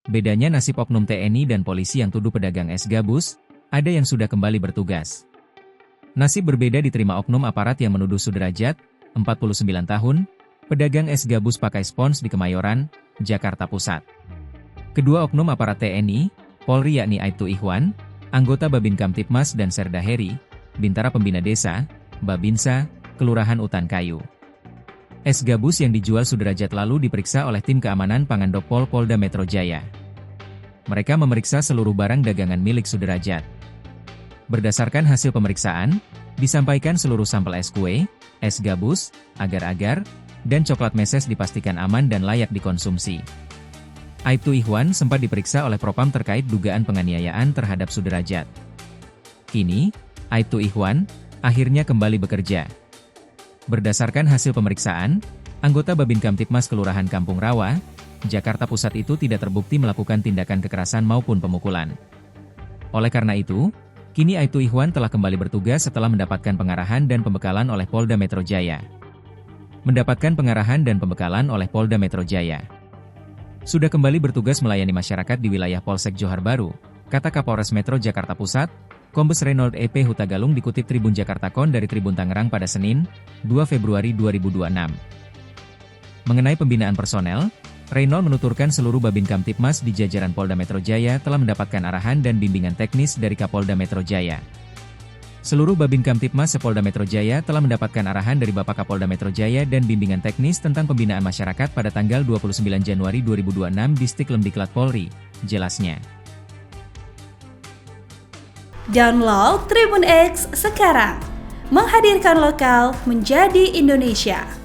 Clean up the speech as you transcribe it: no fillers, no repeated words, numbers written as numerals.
Bedanya nasib oknum TNI dan polisi yang tuduh pedagang es gabus, ada yang sudah kembali bertugas. Nasib berbeda diterima oknum aparat yang menuduh Sudrajat, 49 tahun, pedagang es gabus pakai spons di Kemayoran, Jakarta Pusat. Kedua oknum aparat TNI, Polri yakni Aibtu Ikhwan, anggota Babin Kamtipmas dan Serda Heri, Bintara Pembina Desa, Babinsa, Kelurahan Utan Kayu. Es gabus yang dijual Sudrajat lalu diperiksa oleh tim keamanan Pangandopol Polda Metro Jaya. Mereka memeriksa seluruh barang dagangan milik Sudrajat. Berdasarkan hasil pemeriksaan, disampaikan seluruh sampel es kue, es gabus, agar-agar, dan coklat meses dipastikan aman dan layak dikonsumsi. Aibtu Ikhwan sempat diperiksa oleh Propam terkait dugaan penganiayaan terhadap Sudrajat. Kini, Aibtu Ikhwan akhirnya kembali bekerja. Berdasarkan hasil pemeriksaan, anggota Babin Kamtipmas Kelurahan Kampung Rawa, Jakarta Pusat itu tidak terbukti melakukan tindakan kekerasan maupun pemukulan. Oleh karena itu, kini Aibtu Ikhwan telah kembali bertugas setelah mendapatkan pengarahan dan pembekalan oleh Polda Metro Jaya. Mendapatkan pengarahan dan pembekalan oleh Polda Metro Jaya. Sudah kembali bertugas melayani masyarakat di wilayah Polsek Johar Baru, kata Kapolres Metro Jakarta Pusat, Kombes Reynold EP Hutagalung dikutip Tribun Jakarta.com dari Tribun Tangerang pada Senin, 2 Februari 2026. Mengenai pembinaan personel, Reynold menuturkan seluruh Babin Kamtipmas di jajaran Polda Metro Jaya telah mendapatkan arahan dan bimbingan teknis dari Kapolda Metro Jaya. Seluruh Babin Kamtipmas Sepolda Metro Jaya telah mendapatkan arahan dari Bapak Kapolda Metro Jaya dan bimbingan teknis tentang pembinaan masyarakat pada tanggal 29 Januari 2026 di Stiklem Polri, jelasnya. Download Tribun X sekarang, menghadirkan lokal menjadi Indonesia.